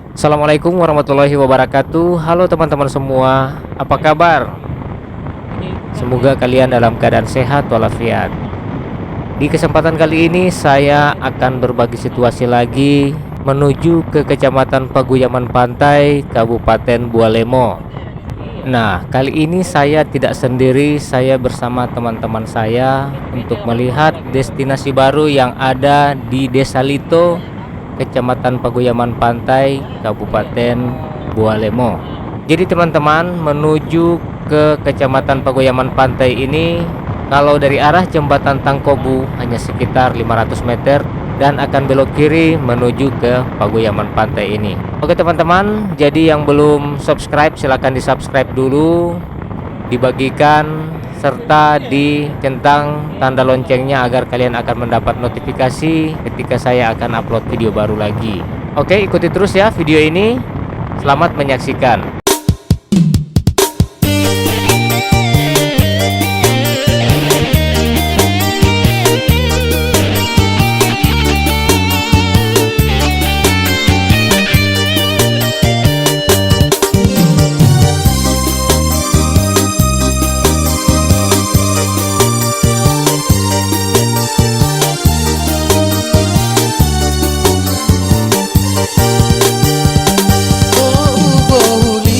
Assalamualaikum warahmatullahi wabarakatuh. Halo teman-teman semua, apa kabar? Semoga kalian dalam keadaan sehat walafiat. Di kesempatan kali ini saya akan berbagi situasi lagi menuju ke Kecamatan Paguyaman Pantai, Kabupaten Bualemo. Nah, kali ini saya tidak sendiri, saya bersama teman-teman saya untuk melihat destinasi baru yang ada di Desa Lito, Kecamatan Paguyaman Pantai, Kabupaten Bualemo. Jadi teman-teman, menuju ke Kecamatan Paguyaman Pantai ini, kalau dari arah Jembatan Tangkobu hanya sekitar 500 meter dan akan belok kiri menuju ke Paguyaman Pantai ini. Oke teman-teman, jadi yang belum subscribe silahkan di subscribe dulu, dibagikan, serta dicentang tanda loncengnya agar kalian akan mendapat notifikasi ketika saya akan upload video baru lagi. Oke, ikuti terus ya video ini. Selamat menyaksikan. Oh, Bohuli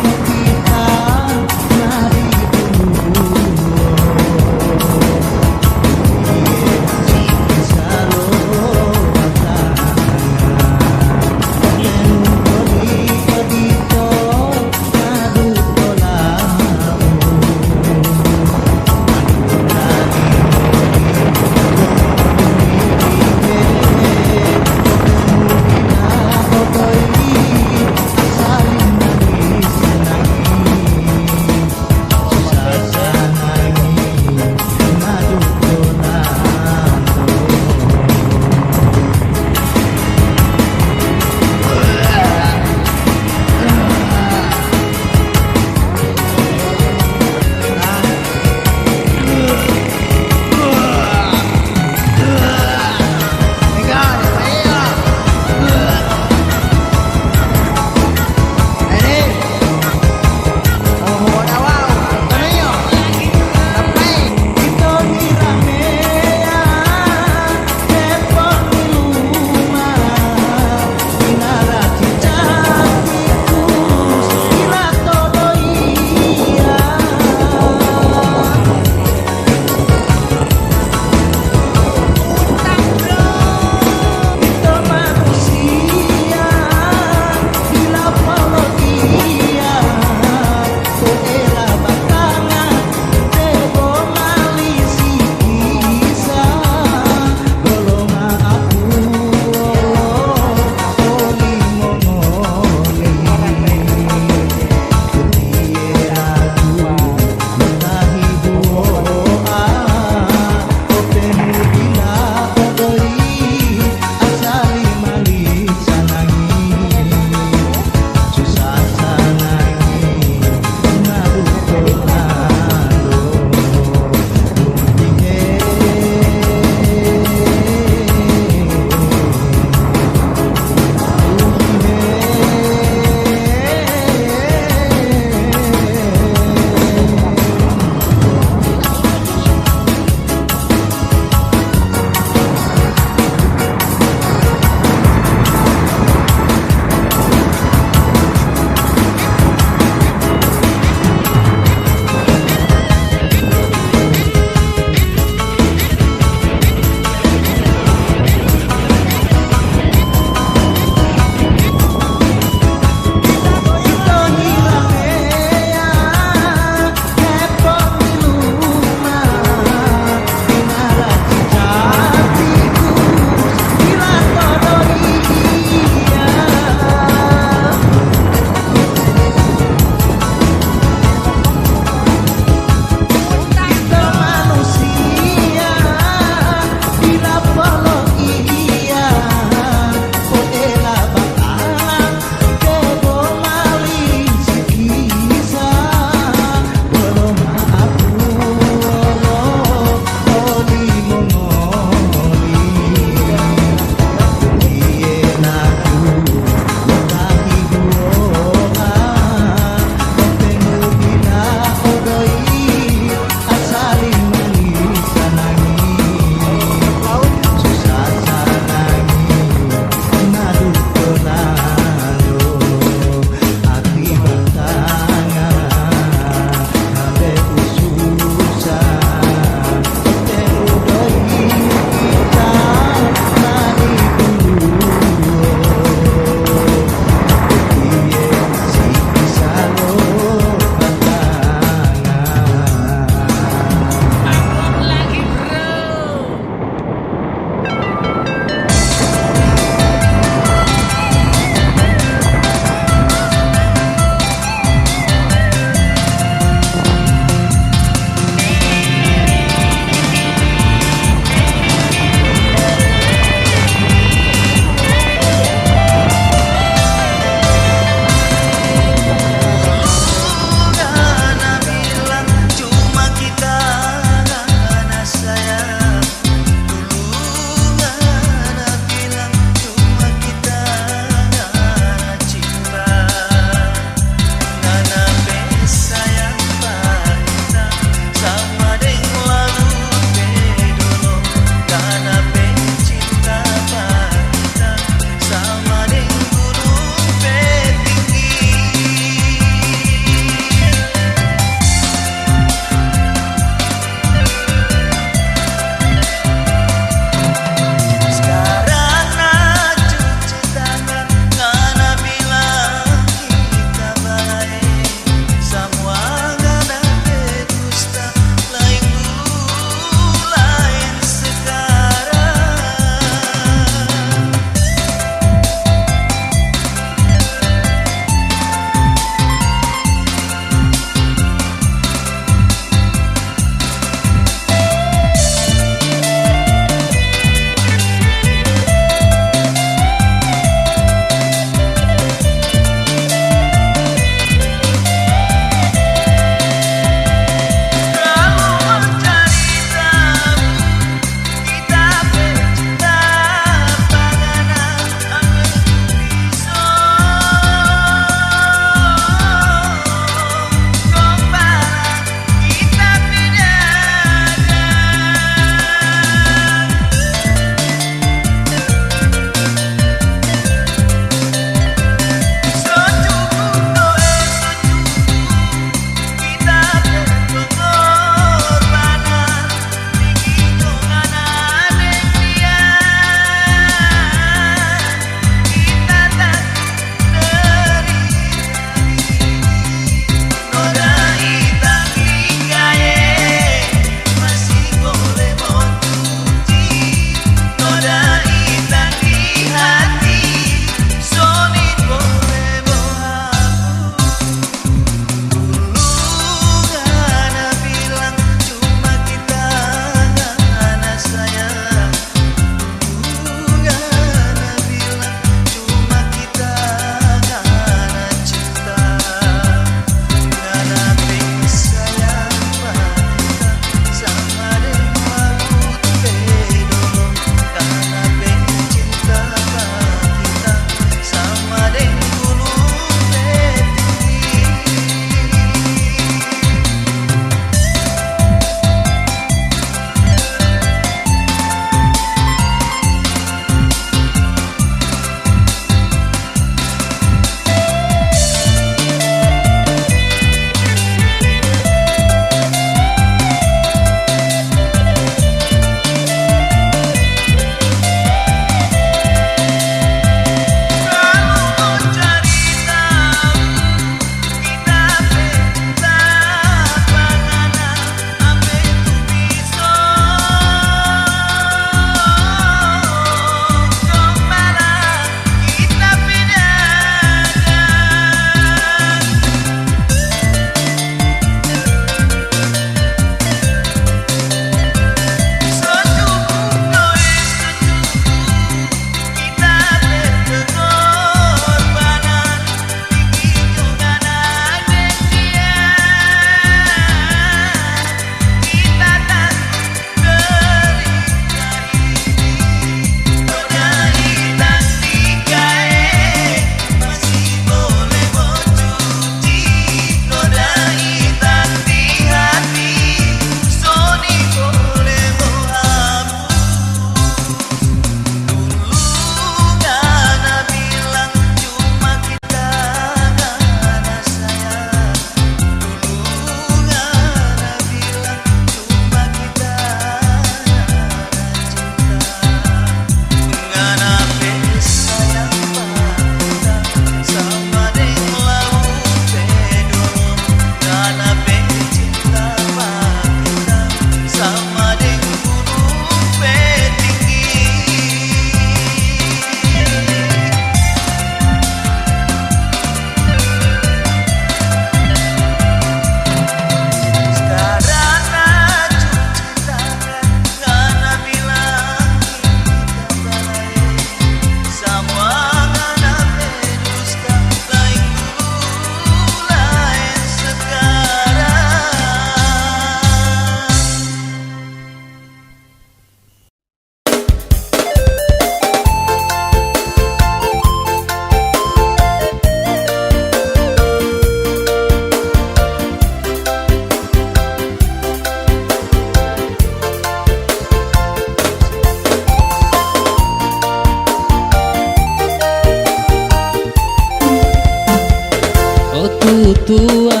tua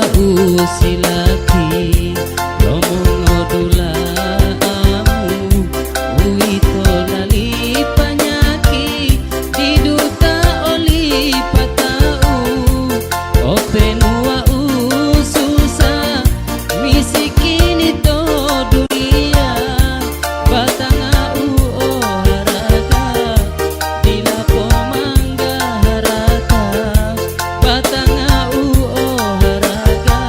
usilaki lomongodula amu uito lali panyaki diduta oli patau openua ususa misikini to dunia batanga olahraga dilapo mangga harata batanga olahraga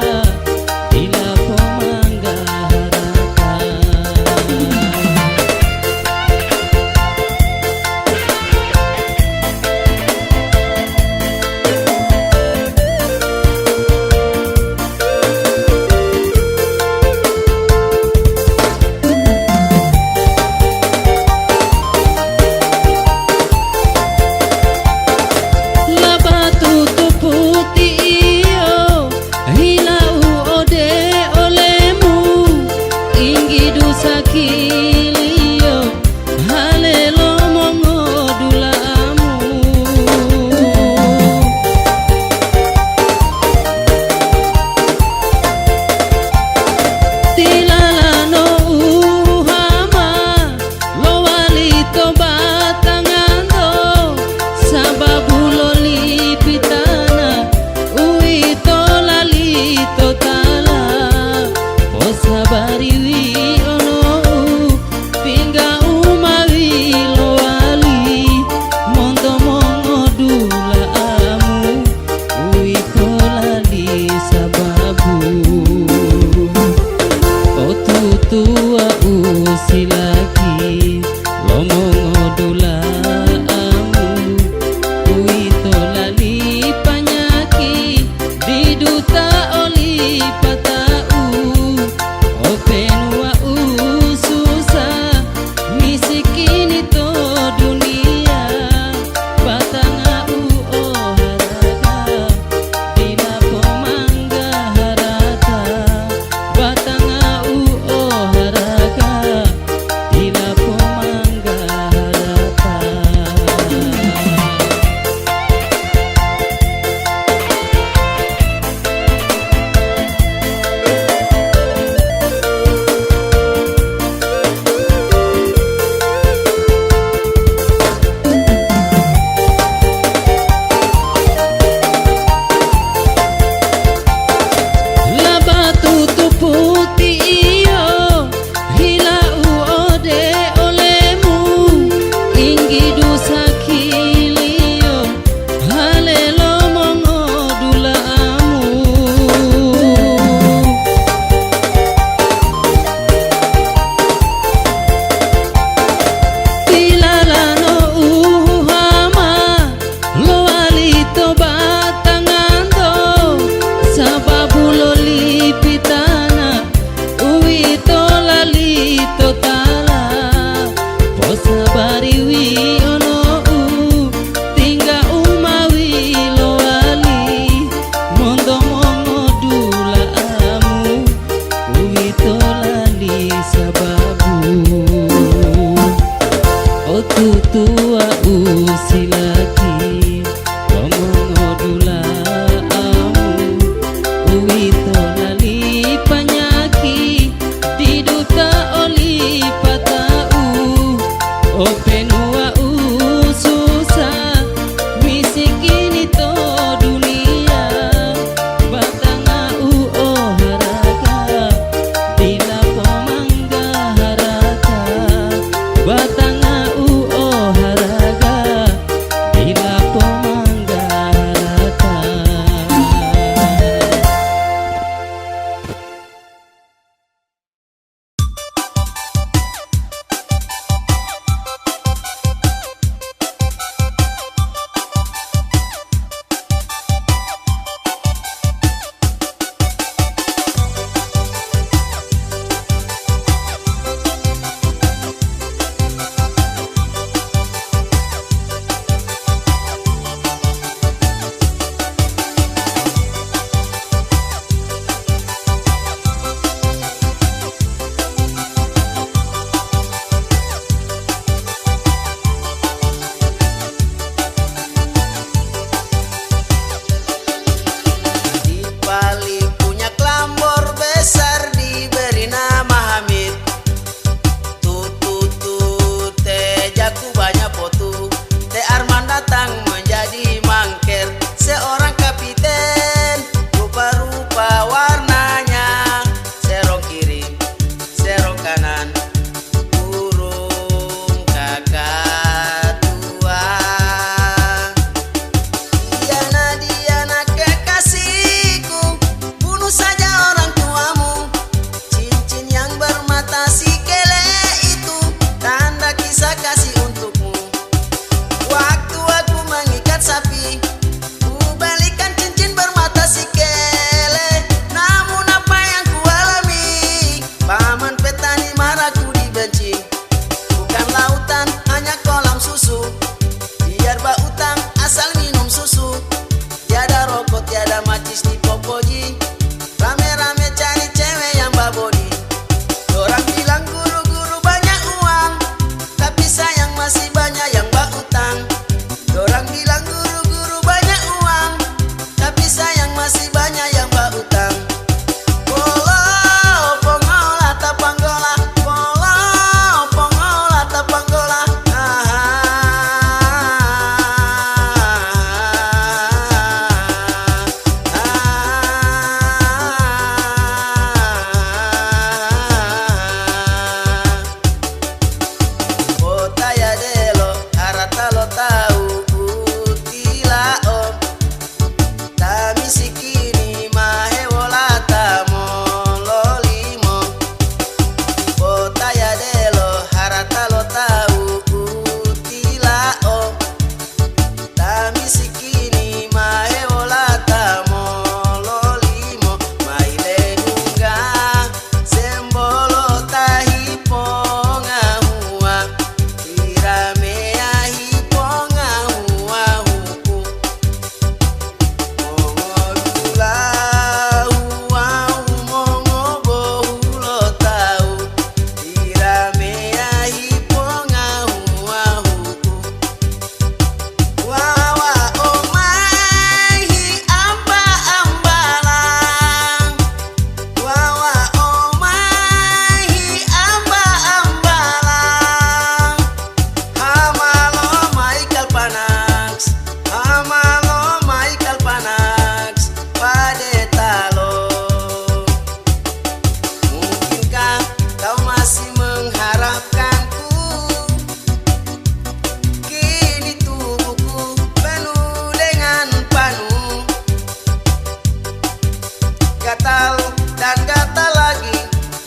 gatal dan gatal lagi.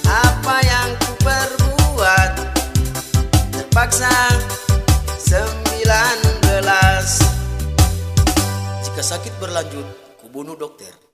Apa yang ku perbuat? Terpaksa 19. Jika sakit berlanjut, ku bunuh dokter.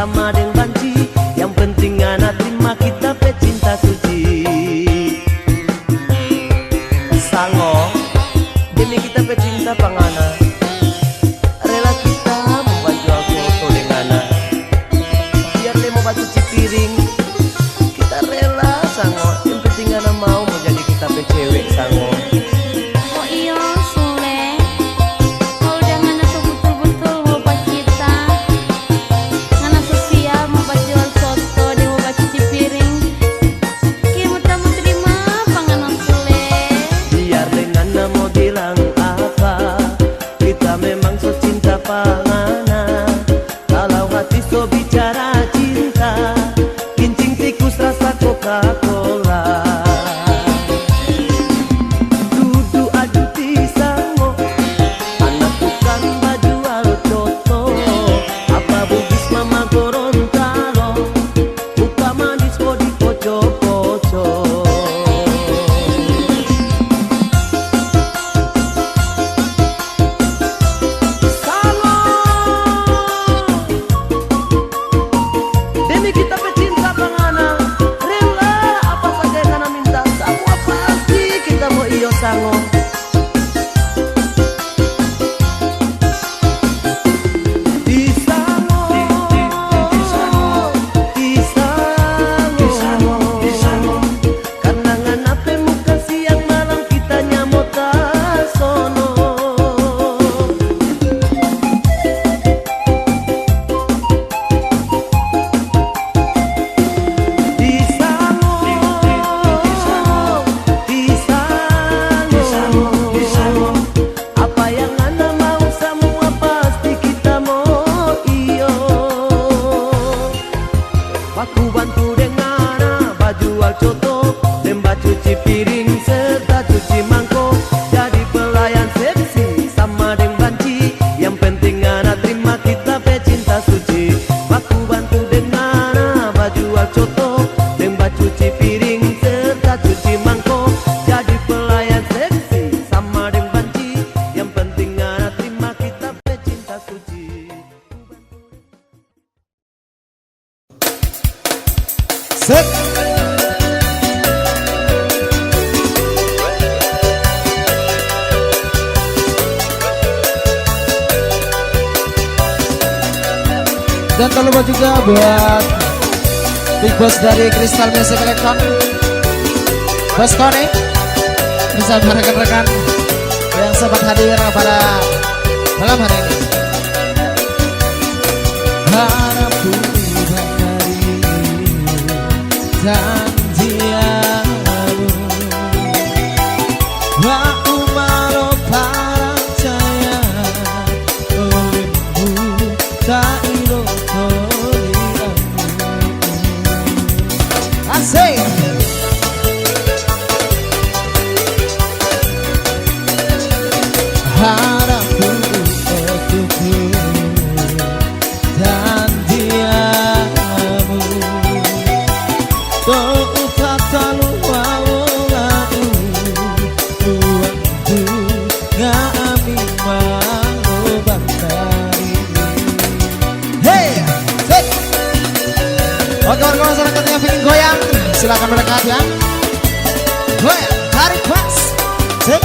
sama dengan banci. Yang penting anak terima kita pecinta suci. Sango demi kita pecinta pangana, rela kita membantu foto dengan biar dia mau cuci piring. Kita rela sango, yang penting anak mau jadi kita cewek sango. Oh iya Sule, kalau udah ngana tuh betul-betul mau buat kita, ngana sosial mau buat jual soto, dia mau buat cuci piring. Kita mau terima apa ngana Sule? Biar dengan mau bilang apa, kita memang so cinta pangana. Kalau hati so bicara cinta, kincing tikus rasa Coca-Cola. Duduk adu pisango, anak tukang baju alcoto. Apa bugis mama Gorontalo, buka manis di pojok-pojok. Demi kita pecinta pangana, rela apa saja yang kana minta, semua pasti kita mau iyo sango. Di sango, di sango, karena ngana pemuka siang malam kita nyamot sono. Apa yang anda mau semua pasti kita mau iyo. Aku bantu dengan baju alcoto, lembah cuci piring serta cuci mangkok. Jadi pelayan seksi sama dengan banci, yang penting anak terima kita pecinta suci. Aku bantu dengan baju alcoto, lembah cuci piring serta cuci mangkok. Jadi pelayan seksi sama dengan banci, yang penting anak terima kita pecinta suci. Set. Dan tak lupa juga buat Big Boss dari Crystal Music Electron, Bos Tony, bersama rekan-rekan yang sempat hadir pada malam hari ini. Harapku dari janjiamu, wa umaro paracaya, olimbu tak iro koliamu. Asik. Harapku untukmu dan diamu, kau tatalu wawalau uangku ngami malu bantari. Hey, set. Oke warga masyarakat yang ingin goyang, silakan mendekat ya. Goyang, tarik pas. Set.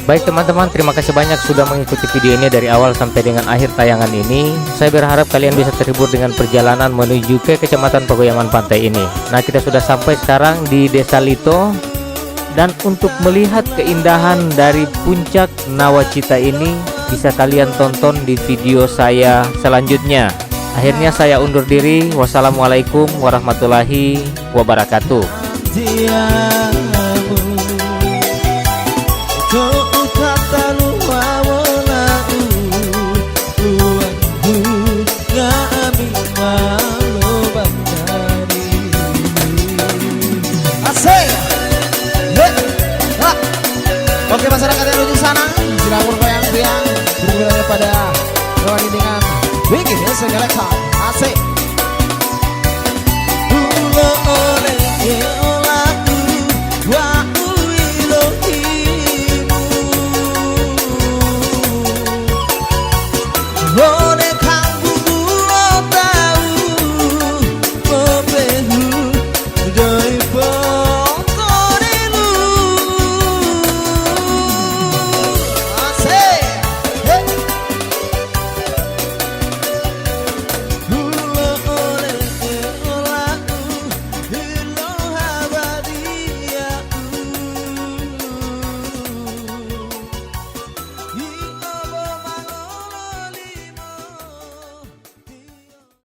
Baik teman-teman, terima kasih banyak sudah mengikuti video ini dari awal sampai dengan akhir tayangan ini. Saya berharap kalian bisa terhibur dengan perjalanan menuju ke Kecamatan Pagoyaman Pantai ini. Nah, kita sudah sampai sekarang di Desa Lito. Dan untuk melihat keindahan dari puncak Nawacita ini, bisa kalian tonton di video saya selanjutnya. Akhirnya saya undur diri. Wassalamualaikum warahmatullahi wabarakatuh. Asik. Oke, masyarakat yang menuju sana silakan goyang-goyang bergulirnya pada Roni dengan Wiki Segaleka. Asik. Oh